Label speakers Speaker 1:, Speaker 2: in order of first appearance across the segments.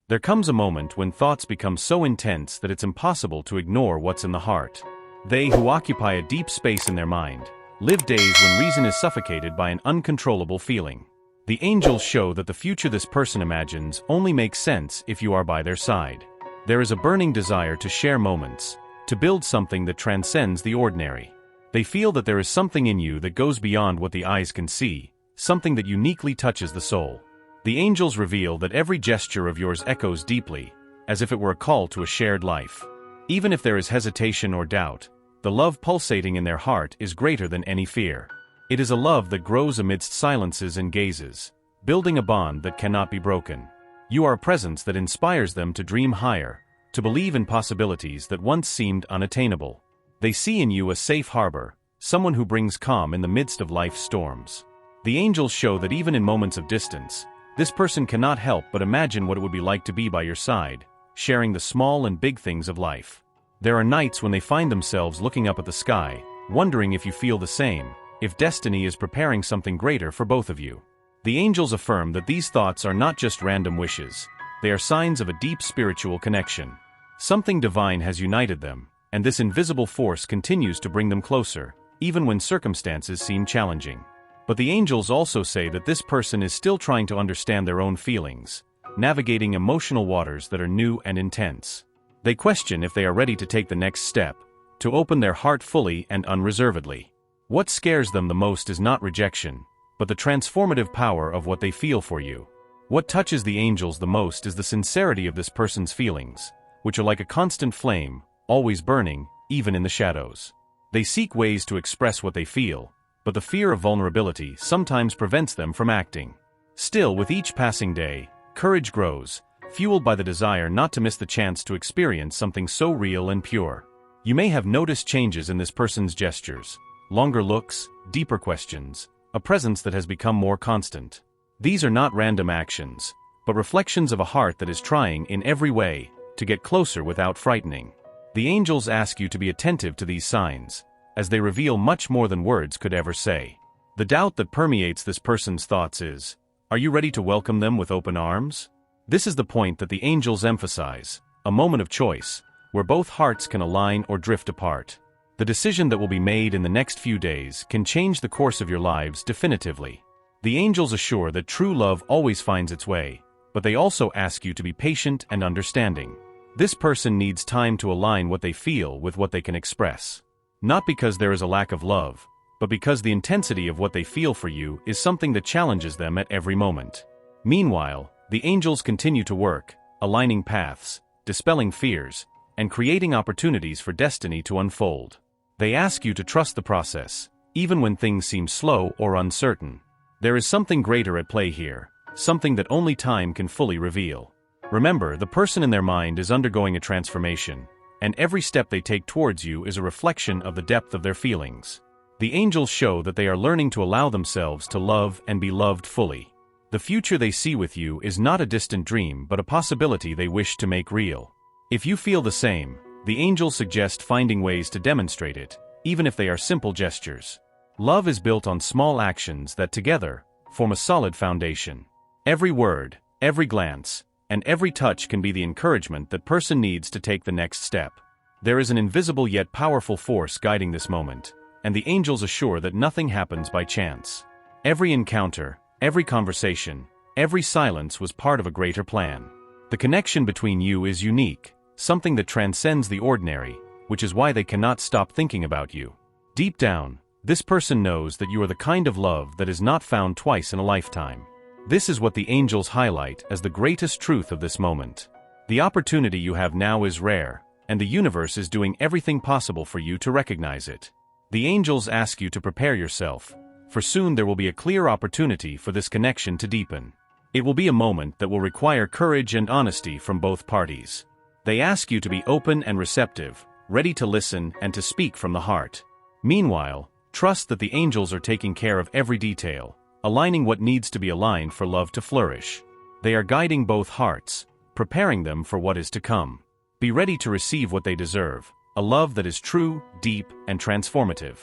Speaker 1: There comes a moment when thoughts become so intense that it's impossible to ignore what's in the heart. They who occupy a deep space in their mind live days when reason is suffocated by an uncontrollable feeling. The angels show that the future this person imagines only makes sense if you are by their side. There is a burning desire to share moments, to build something that transcends the ordinary. They feel that there is something in you that goes beyond what the eyes can see, something that uniquely touches the soul. The angels reveal that every gesture of yours echoes deeply, as if it were a call to a shared life. Even if there is hesitation or doubt, the love pulsating in their heart is greater than any fear. It is a love that grows amidst silences and gazes, building a bond that cannot be broken. You are a presence that inspires them to dream higher, to believe in possibilities that once seemed unattainable. They see in you a safe harbor, someone who brings calm in the midst of life's storms. The angels show that even in moments of distance, this person cannot help but imagine what it would be like to be by your side, sharing the small and big things of life. There are nights when they find themselves looking up at the sky, wondering if you feel the same, if destiny is preparing something greater for both of you. The angels affirm that these thoughts are not just random wishes, they are signs of a deep spiritual connection. Something divine has united them, and this invisible force continues to bring them closer, even when circumstances seem challenging. But the angels also say that this person is still trying to understand their own feelings, navigating emotional waters that are new and intense. They question if they are ready to take the next step, to open their heart fully and unreservedly. What scares them the most is not rejection, but the transformative power of what they feel for you. What touches the angels the most is the sincerity of this person's feelings, which are like a constant flame, always burning, even in the shadows. They seek ways to express what they feel, but the fear of vulnerability sometimes prevents them from acting. Still, with each passing day, courage grows, fueled by the desire not to miss the chance to experience something so real and pure. You may have noticed changes in this person's gestures, longer looks, deeper questions, a presence that has become more constant. These are not random actions, but reflections of a heart that is trying in every way to get closer without frightening. The angels ask you to be attentive to these signs, as they reveal much more than words could ever say. The doubt that permeates this person's thoughts is, are you ready to welcome them with open arms? This is the point that the angels emphasize, a moment of choice, where both hearts can align or drift apart. The decision that will be made in the next few days can change the course of your lives definitively. The angels assure that true love always finds its way, but they also ask you to be patient and understanding. This person needs time to align what they feel with what they can express. Not because there is a lack of love, but because the intensity of what they feel for you is something that challenges them at every moment. Meanwhile, the angels continue to work, aligning paths, dispelling fears, and creating opportunities for destiny to unfold. They ask you to trust the process, even when things seem slow or uncertain. There is something greater at play here, something that only time can fully reveal. Remember, the person in their mind is undergoing a transformation, and every step they take towards you is a reflection of the depth of their feelings. The angels show that they are learning to allow themselves to love and be loved fully. The future they see with you is not a distant dream but a possibility they wish to make real. If you feel the same, the angels suggest finding ways to demonstrate it, even if they are simple gestures. Love is built on small actions that together form a solid foundation. Every word, every glance, and every touch can be the encouragement that person needs to take the next step. There is an invisible yet powerful force guiding this moment, and the angels assure that nothing happens by chance. Every encounter, every conversation, every silence was part of a greater plan. The connection between you is unique, something that transcends the ordinary, which is why they cannot stop thinking about you. Deep down, this person knows that you are the kind of love that is not found twice in a lifetime. This is what the angels highlight as the greatest truth of this moment. The opportunity you have now is rare, and the universe is doing everything possible for you to recognize it. The angels ask you to prepare yourself, for soon there will be a clear opportunity for this connection to deepen. It will be a moment that will require courage and honesty from both parties. They ask you to be open and receptive, ready to listen and to speak from the heart. Meanwhile, trust that the angels are taking care of every detail, aligning what needs to be aligned for love to flourish. They are guiding both hearts, preparing them for what is to come. Be ready to receive what they deserve, a love that is true, deep, and transformative.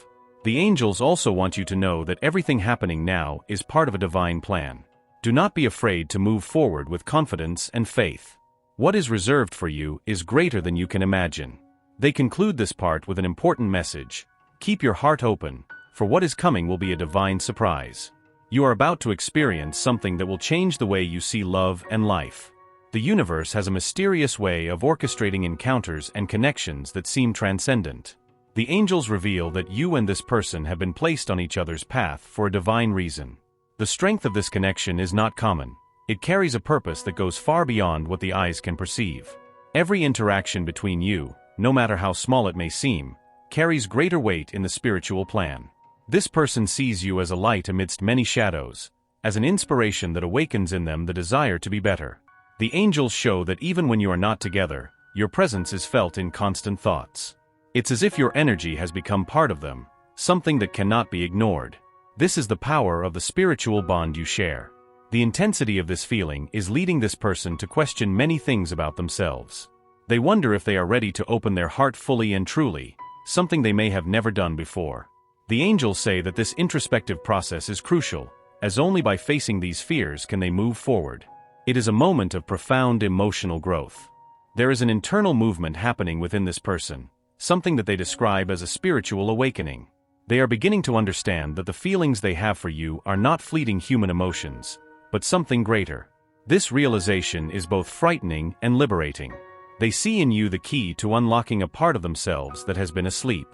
Speaker 1: The angels also want you to know that everything happening now is part of a divine plan. Do not be afraid to move forward with confidence and faith. What is reserved for you is greater than you can imagine. They conclude this part with an important message. Keep your heart open, for what is coming will be a divine surprise. You are about to experience something that will change the way you see love and life. The universe has a mysterious way of orchestrating encounters and connections that seem transcendent. The angels reveal that you and this person have been placed on each other's path for a divine reason. The strength of this connection is not common. It carries a purpose that goes far beyond what the eyes can perceive. Every interaction between you, no matter how small it may seem, carries greater weight in the spiritual plan. This person sees you as a light amidst many shadows, as an inspiration that awakens in them the desire to be better. The angels show that even when you are not together, your presence is felt in constant thoughts. It's as if your energy has become part of them, something that cannot be ignored. This is the power of the spiritual bond you share. The intensity of this feeling is leading this person to question many things about themselves. They wonder if they are ready to open their heart fully and truly, something they may have never done before. The angels say that this introspective process is crucial, as only by facing these fears can they move forward. It is a moment of profound emotional growth. There is an internal movement happening within this person, something that they describe as a spiritual awakening. They are beginning to understand that the feelings they have for you are not fleeting human emotions, but something greater. This realization is both frightening and liberating. They see in you the key to unlocking a part of themselves that has been asleep.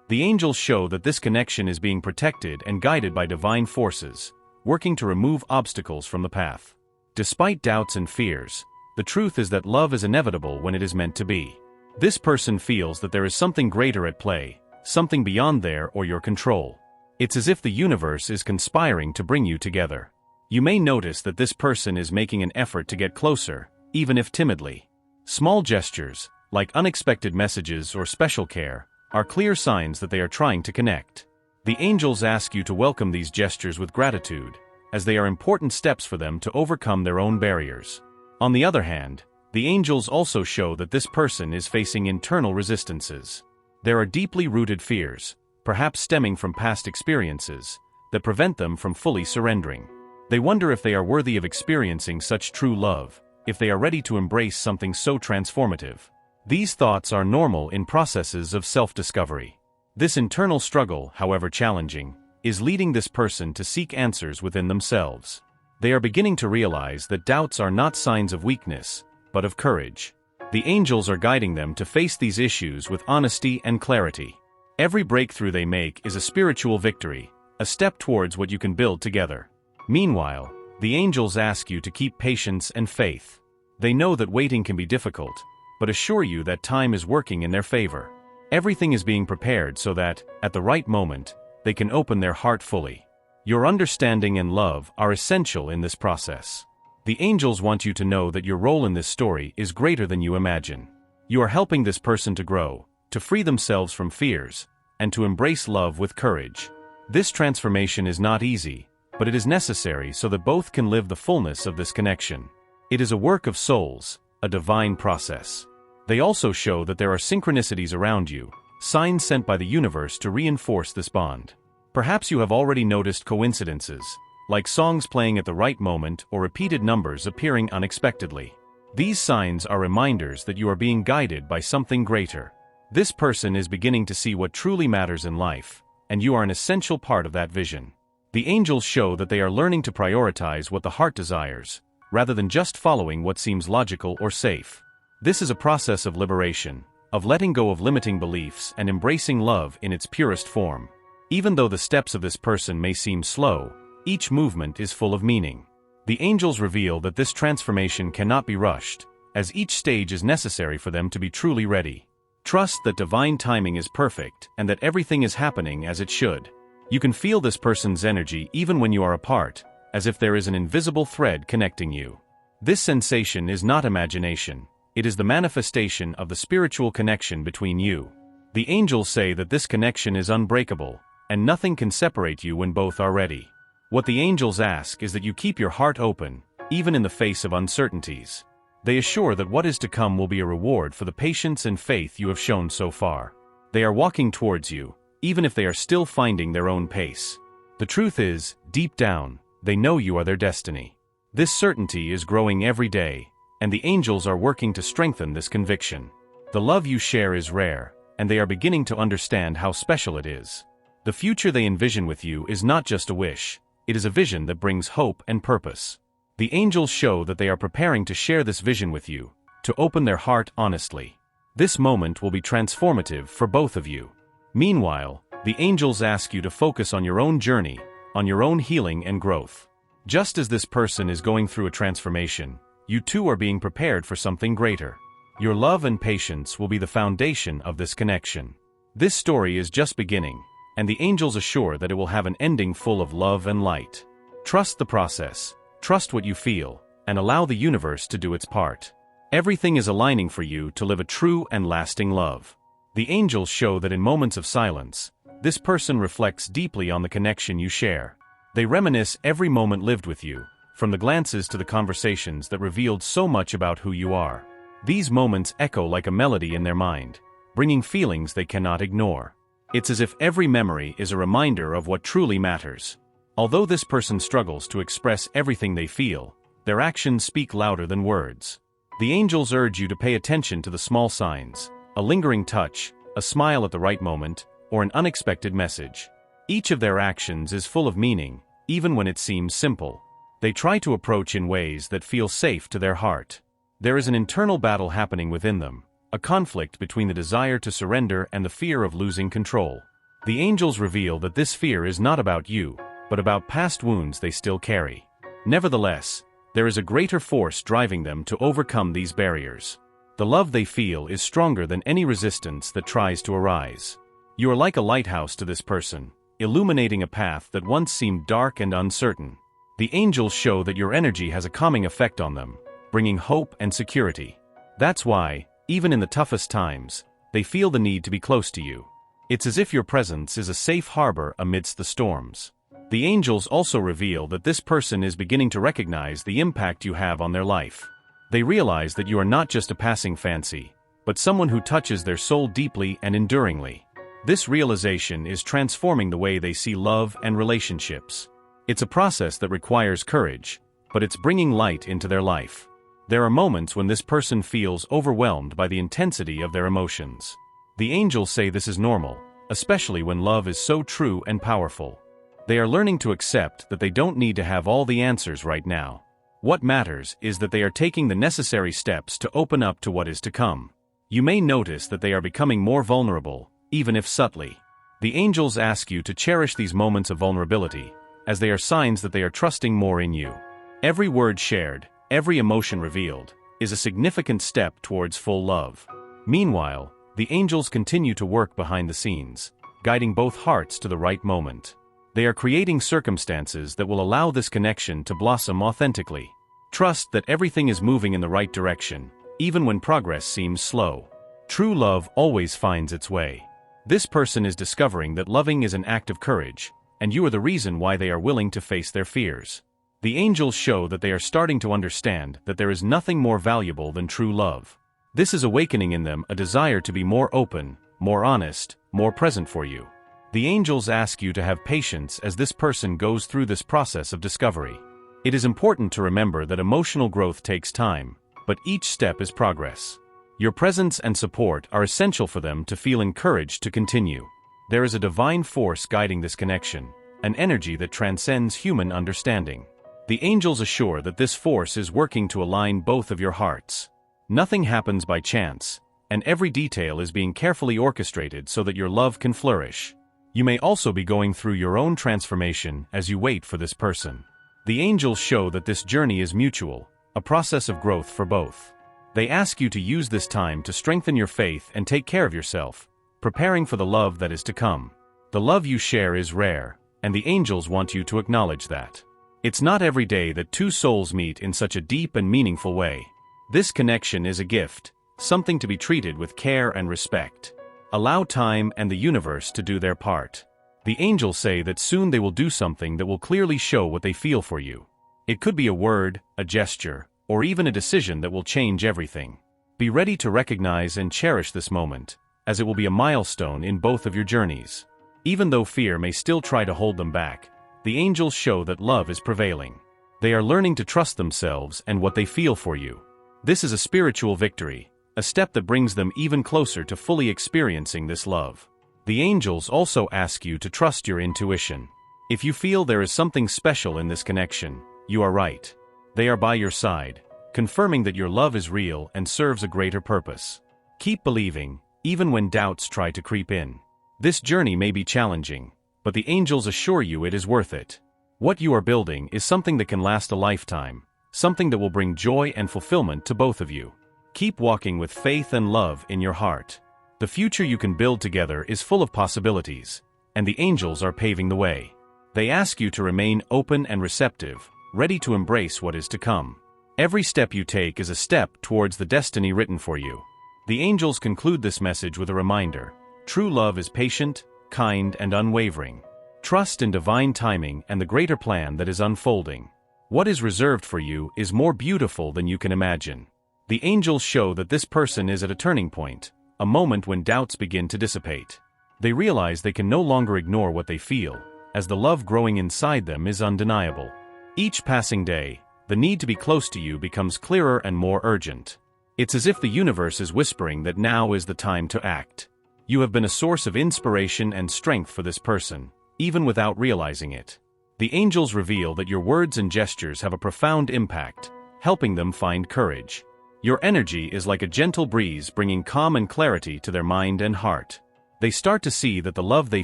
Speaker 1: The angels show that this connection is being protected and guided by divine forces, working to remove obstacles from the path. Despite doubts and fears, the truth is that love is inevitable when it is meant to be. This person feels that there is something greater at play, something beyond their or your control. It's as if the universe is conspiring to bring you together. You may notice that this person is making an effort to get closer, even if timidly. Small gestures, like unexpected messages or special care, are clear signs that they are trying to connect. The angels ask you to welcome these gestures with gratitude, as they are important steps for them to overcome their own barriers. On the other hand, the angels also show that this person is facing internal resistances. There are deeply rooted fears, perhaps stemming from past experiences, that prevent them from fully surrendering. They wonder if they are worthy of experiencing such true love, if they are ready to embrace something so transformative. These thoughts are normal in processes of self-discovery. This internal struggle, however challenging, is leading this person to seek answers within themselves. They are beginning to realize that doubts are not signs of weakness, but of courage. The angels are guiding them to face these issues with honesty and clarity. Every breakthrough they make is a spiritual victory, a step towards what you can build together. Meanwhile, the angels ask you to keep patience and faith. They know that waiting can be difficult, but assure you that time is working in their favor. Everything is being prepared so that, at the right moment, they can open their heart fully. Your understanding and love are essential in this process. The angels want you to know that your role in this story is greater than you imagine. You are helping this person to grow, to free themselves from fears, and to embrace love with courage. This transformation is not easy, but it is necessary so that both can live the fullness of this connection. It is a work of souls, a divine process. They also show that there are synchronicities around you, signs sent by the universe to reinforce this bond. Perhaps you have already noticed coincidences, like songs playing at the right moment or repeated numbers appearing unexpectedly. These signs are reminders that you are being guided by something greater. This person is beginning to see what truly matters in life, and you are an essential part of that vision. The angels show that they are learning to prioritize what the heart desires, rather than just following what seems logical or safe. This is a process of liberation, of letting go of limiting beliefs and embracing love in its purest form. Even though the steps of this person may seem slow, each movement is full of meaning. The angels reveal that this transformation cannot be rushed, as each stage is necessary for them to be truly ready. Trust that divine timing is perfect and that everything is happening as it should. You can feel this person's energy even when you are apart, as if there is an invisible thread connecting you. This sensation is not imagination. It is the manifestation of the spiritual connection between you. The angels say that this connection is unbreakable, and nothing can separate you when both are ready. What the angels ask is that you keep your heart open, even in the face of uncertainties. They assure that what is to come will be a reward for the patience and faith you have shown so far. They are walking towards you, even if they are still finding their own pace. The truth is, deep down, they know you are their destiny. This certainty is growing every day, and the angels are working to strengthen this conviction. The love you share is rare, and they are beginning to understand how special it is. The future they envision with you is not just a wish, it is a vision that brings hope and purpose. The angels show that they are preparing to share this vision with you, to open their heart honestly. This moment will be transformative for both of you. Meanwhile, the angels ask you to focus on your own journey, on your own healing and growth. Just as this person is going through a transformation, you too are being prepared for something greater. Your love and patience will be the foundation of this connection. This story is just beginning, and the angels assure that it will have an ending full of love and light. Trust the process, trust what you feel, and allow the universe to do its part. Everything is aligning for you to live a true and lasting love. The angels show that in moments of silence, this person reflects deeply on the connection you share. They reminisce every moment lived with you, from the glances to the conversations that revealed so much about who you are. These moments echo like a melody in their mind, bringing feelings they cannot ignore. It's as if every memory is a reminder of what truly matters. Although this person struggles to express everything they feel, their actions speak louder than words. The angels urge you to pay attention to the small signs, a lingering touch, a smile at the right moment, or an unexpected message. Each of their actions is full of meaning, even when it seems simple. They try to approach in ways that feel safe to their heart. There is an internal battle happening within them, a conflict between the desire to surrender and the fear of losing control. The angels reveal that this fear is not about you, but about past wounds they still carry. Nevertheless, there is a greater force driving them to overcome these barriers. The love they feel is stronger than any resistance that tries to arise. You are like a lighthouse to this person, illuminating a path that once seemed dark and uncertain. The angels show that your energy has a calming effect on them, bringing hope and security. That's why, even in the toughest times, they feel the need to be close to you. It's as if your presence is a safe harbor amidst the storms. The angels also reveal that this person is beginning to recognize the impact you have on their life. They realize that you are not just a passing fancy, but someone who touches their soul deeply and enduringly. This realization is transforming the way they see love and relationships. It's a process that requires courage, but it's bringing light into their life. There are moments when this person feels overwhelmed by the intensity of their emotions. The angels say this is normal, especially when love is so true and powerful. They are learning to accept that they don't need to have all the answers right now. What matters is that they are taking the necessary steps to open up to what is to come. You may notice that they are becoming more vulnerable, even if subtly. The angels ask you to cherish these moments of vulnerability, as they are signs that they are trusting more in you. Every word shared, every emotion revealed, is a significant step towards full love. Meanwhile, the angels continue to work behind the scenes, guiding both hearts to the right moment. They are creating circumstances that will allow this connection to blossom authentically. Trust that everything is moving in the right direction, even when progress seems slow. True love always finds its way. This person is discovering that loving is an act of courage, and you are the reason why they are willing to face their fears. The angels show that they are starting to understand that there is nothing more valuable than true love. This is awakening in them a desire to be more open, more honest, more present for you. The angels ask you to have patience as this person goes through this process of discovery. It is important to remember that emotional growth takes time, but each step is progress. Your presence and support are essential for them to feel encouraged to continue. There is a divine force guiding this connection, an energy that transcends human understanding. The angels assure that this force is working to align both of your hearts. Nothing happens by chance, and every detail is being carefully orchestrated so that your love can flourish. You may also be going through your own transformation as you wait for this person. The angels show that this journey is mutual, a process of growth for both. They ask you to use this time to strengthen your faith and take care of yourself, preparing for the love that is to come. The love you share is rare, and the angels want you to acknowledge that. It's not every day that two souls meet in such a deep and meaningful way. This connection is a gift, something to be treated with care and respect. Allow time and the universe to do their part. The angels say that soon they will do something that will clearly show what they feel for you. It could be a word, a gesture, or even a decision that will change everything. Be ready to recognize and cherish this moment, as it will be a milestone in both of your journeys. Even though fear may still try to hold them back, the angels show that love is prevailing. They are learning to trust themselves and what they feel for you. This is a spiritual victory, a step that brings them even closer to fully experiencing this love. The angels also ask you to trust your intuition. If you feel there is something special in this connection, you are right. They are by your side, confirming that your love is real and serves a greater purpose. Keep believing, even when doubts try to creep in. This journey may be challenging, but the angels assure you it is worth it. What you are building is something that can last a lifetime, something that will bring joy and fulfillment to both of you. Keep walking with faith and love in your heart. The future you can build together is full of possibilities, and the angels are paving the way. They ask you to remain open and receptive, ready to embrace what is to come. Every step you take is a step towards the destiny written for you. The angels conclude this message with a reminder: true love is patient, kind, and unwavering. Trust in divine timing and the greater plan that is unfolding. What is reserved for you is more beautiful than you can imagine. The angels show that this person is at a turning point, a moment when doubts begin to dissipate. They realize they can no longer ignore what they feel, as the love growing inside them is undeniable. Each passing day, the need to be close to you becomes clearer and more urgent. It's as if the universe is whispering that now is the time to act. You have been a source of inspiration and strength for this person, even without realizing it. The angels reveal that your words and gestures have a profound impact, helping them find courage. Your energy is like a gentle breeze bringing calm and clarity to their mind and heart. They start to see that the love they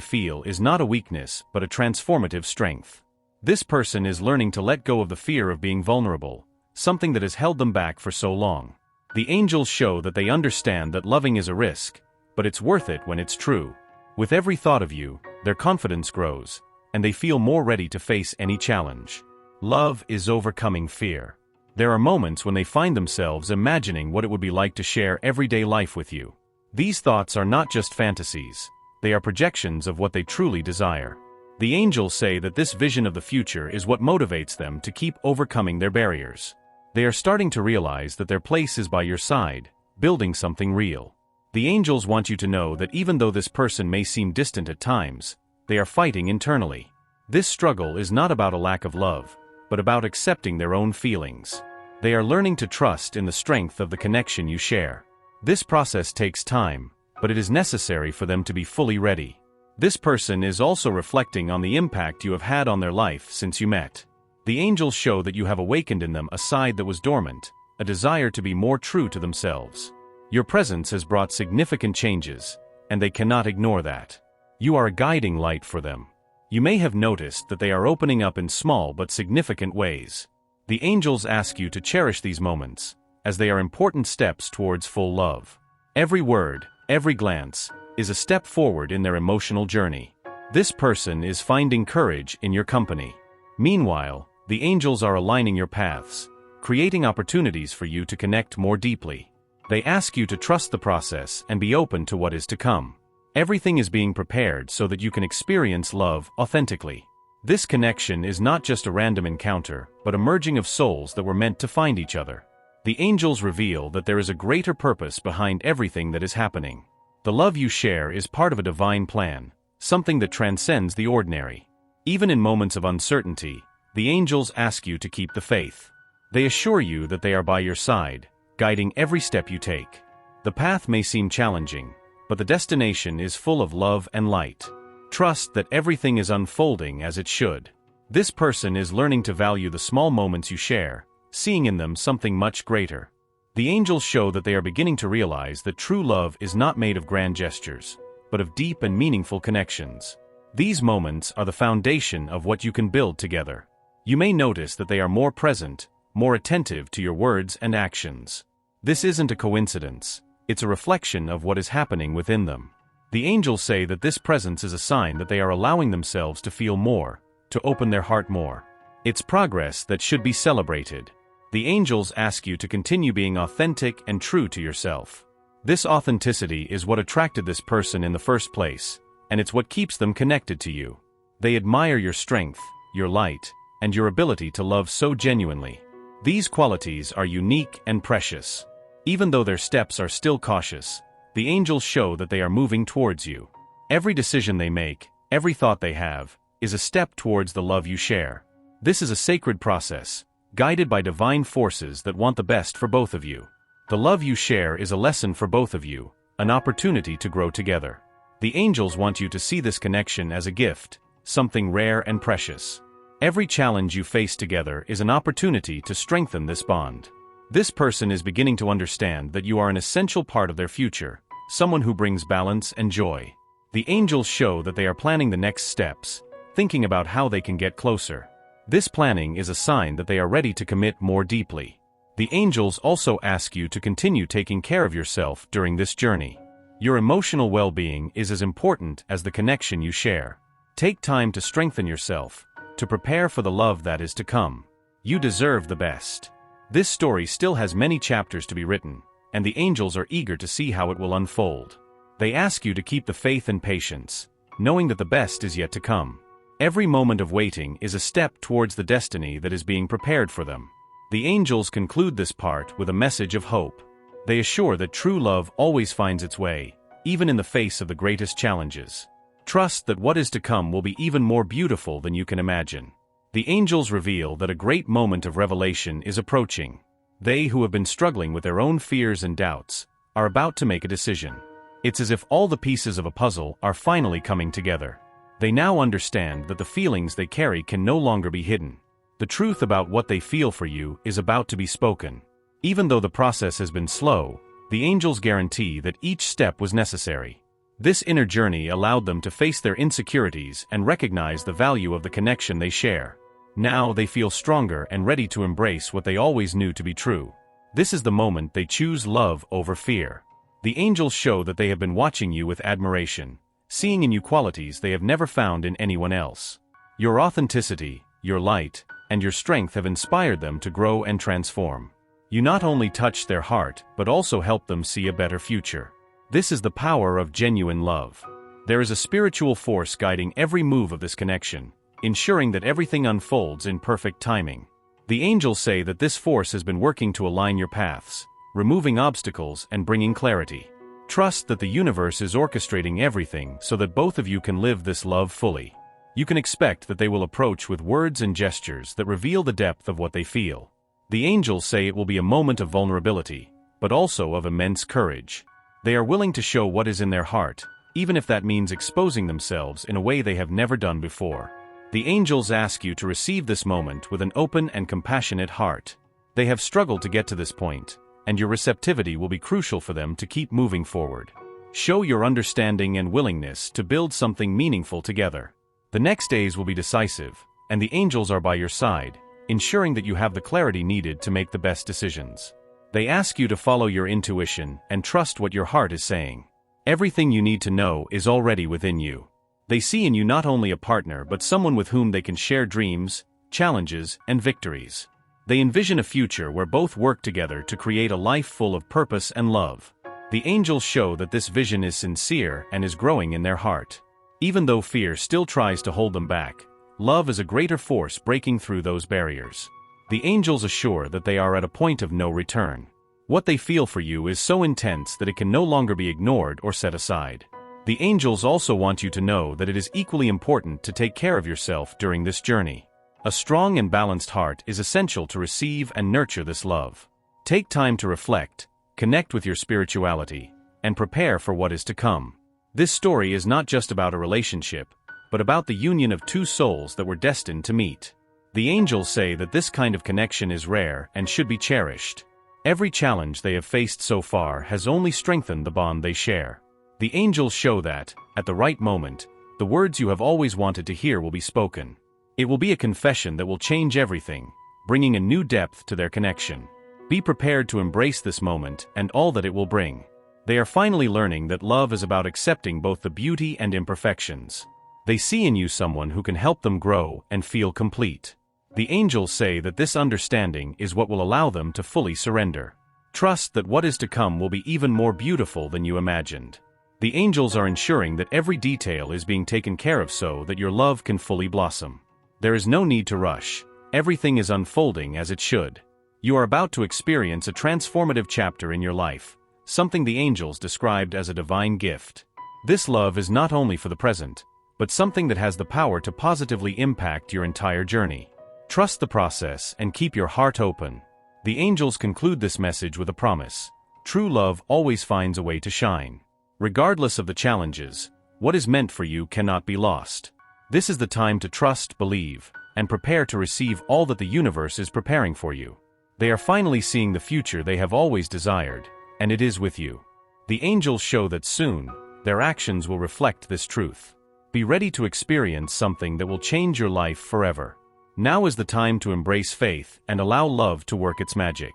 Speaker 1: feel is not a weakness but a transformative strength. This person is learning to let go of the fear of being vulnerable, something that has held them back for so long. The angels show that they understand that loving is a risk, but it's worth it when it's true. With every thought of you, their confidence grows, and they feel more ready to face any challenge. Love is overcoming fear. There are moments when they find themselves imagining what it would be like to share everyday life with you. These thoughts are not just fantasies, they are projections of what they truly desire. The angels say that this vision of the future is what motivates them to keep overcoming their barriers. They are starting to realize that their place is by your side, building something real. The angels want you to know that even though this person may seem distant at times, they are fighting internally. This struggle is not about a lack of love, but about accepting their own feelings. They are learning to trust in the strength of the connection you share. This process takes time, but it is necessary for them to be fully ready. This person is also reflecting on the impact you have had on their life since you met. The angels show that you have awakened in them a side that was dormant, a desire to be more true to themselves. Your presence has brought significant changes, and they cannot ignore that. You are a guiding light for them. You may have noticed that they are opening up in small but significant ways. The angels ask you to cherish these moments, as they are important steps towards full love. Every word, every glance, is a step forward in their emotional journey. This person is finding courage in your company. Meanwhile, the angels are aligning your paths, creating opportunities for you to connect more deeply. They ask you to trust the process and be open to what is to come. Everything is being prepared so that you can experience love authentically. This connection is not just a random encounter, but a merging of souls that were meant to find each other. The angels reveal that there is a greater purpose behind everything that is happening. The love you share is part of a divine plan, something that transcends the ordinary. Even in moments of uncertainty, the angels ask you to keep the faith. They assure you that they are by your side, guiding every step you take. The path may seem challenging, but the destination is full of love and light. Trust that everything is unfolding as it should. This person is learning to value the small moments you share, seeing in them something much greater. The angels show that they are beginning to realize that true love is not made of grand gestures, but of deep and meaningful connections. These moments are the foundation of what you can build together. You may notice that they are more present, more attentive to your words and actions. This isn't a coincidence, it's a reflection of what is happening within them. The angels say that this presence is a sign that they are allowing themselves to feel more, to open their heart more. It's progress that should be celebrated. The angels ask you to continue being authentic and true to yourself. This authenticity is what attracted this person in the first place, and it's what keeps them connected to you. They admire your strength, your light, and your ability to love so genuinely. These qualities are unique and precious. Even though their steps are still cautious, the angels show that they are moving towards you. Every decision they make, every thought they have, is a step towards the love you share. This is a sacred process, guided by divine forces that want the best for both of you. The love you share is a lesson for both of you, an opportunity to grow together. The angels want you to see this connection as a gift, something rare and precious. Every challenge you face together is an opportunity to strengthen this bond. This person is beginning to understand that you are an essential part of their future, someone who brings balance and joy. The angels show that they are planning the next steps, thinking about how they can get closer. This planning is a sign that they are ready to commit more deeply. The angels also ask you to continue taking care of yourself during this journey. Your emotional well-being is as important as the connection you share. Take time to strengthen yourself, to prepare for the love that is to come. You deserve the best. This story still has many chapters to be written, and the angels are eager to see how it will unfold. They ask you to keep the faith and patience, knowing that the best is yet to come. Every moment of waiting is a step towards the destiny that is being prepared for them. The angels conclude this part with a message of hope. They assure that true love always finds its way, even in the face of the greatest challenges. Trust that what is to come will be even more beautiful than you can imagine. The angels reveal that a great moment of revelation is approaching. They who have been struggling with their own fears and doubts are about to make a decision. It's as if all the pieces of a puzzle are finally coming together. They now understand that the feelings they carry can no longer be hidden. The truth about what they feel for you is about to be spoken. Even though the process has been slow, the angels guarantee that each step was necessary. This inner journey allowed them to face their insecurities and recognize the value of the connection they share. Now they feel stronger and ready to embrace what they always knew to be true. This is the moment they choose love over fear. The angels show that they have been watching you with admiration, seeing in you qualities they have never found in anyone else. Your authenticity, your light, and your strength have inspired them to grow and transform. You not only touch their heart, but also help them see a better future. This is the power of genuine love. There is a spiritual force guiding every move of this connection, ensuring that everything unfolds in perfect timing. The angels say that this force has been working to align your paths, removing obstacles and bringing clarity. Trust that the universe is orchestrating everything so that both of you can live this love fully. You can expect that they will approach with words and gestures that reveal the depth of what they feel. The angels say it will be a moment of vulnerability, but also of immense courage. They are willing to show what is in their heart, even if that means exposing themselves in a way they have never done before. The angels ask you to receive this moment with an open and compassionate heart. They have struggled to get to this point, and your receptivity will be crucial for them to keep moving forward. Show your understanding and willingness to build something meaningful together. The next days will be decisive, and the angels are by your side, ensuring that you have the clarity needed to make the best decisions. They ask you to follow your intuition and trust what your heart is saying. Everything you need to know is already within you. They see in you not only a partner but someone with whom they can share dreams, challenges, and victories. They envision a future where both work together to create a life full of purpose and love. The angels show that this vision is sincere and is growing in their heart. Even though fear still tries to hold them back, love is a greater force breaking through those barriers. The angels assure that they are at a point of no return. What they feel for you is so intense that it can no longer be ignored or set aside. The angels also want you to know that it is equally important to take care of yourself during this journey. A strong and balanced heart is essential to receive and nurture this love. Take time to reflect, connect with your spirituality, and prepare for what is to come. This story is not just about a relationship, but about the union of two souls that were destined to meet. The angels say that this kind of connection is rare and should be cherished. Every challenge they have faced so far has only strengthened the bond they share. The angels show that, at the right moment, the words you have always wanted to hear will be spoken. It will be a confession that will change everything, bringing a new depth to their connection. Be prepared to embrace this moment and all that it will bring. They are finally learning that love is about accepting both the beauty and imperfections. They see in you someone who can help them grow and feel complete. The angels say that this understanding is what will allow them to fully surrender. Trust that what is to come will be even more beautiful than you imagined. The angels are ensuring that every detail is being taken care of so that your love can fully blossom. There is no need to rush. Everything is unfolding as it should. You are about to experience a transformative chapter in your life, something the angels described as a divine gift. This love is not only for the present, but something that has the power to positively impact your entire journey. Trust the process and keep your heart open. The angels conclude this message with a promise. True love always finds a way to shine. Regardless of the challenges, what is meant for you cannot be lost. This is the time to trust, believe, and prepare to receive all that the universe is preparing for you. They are finally seeing the future they have always desired, and it is with you. The angels show that soon, their actions will reflect this truth. Be ready to experience something that will change your life forever. Now is the time to embrace faith and allow love to work its magic.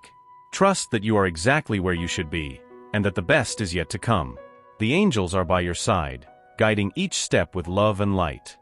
Speaker 1: Trust that you are exactly where you should be, and that the best is yet to come. The angels are by your side, guiding each step with love and light.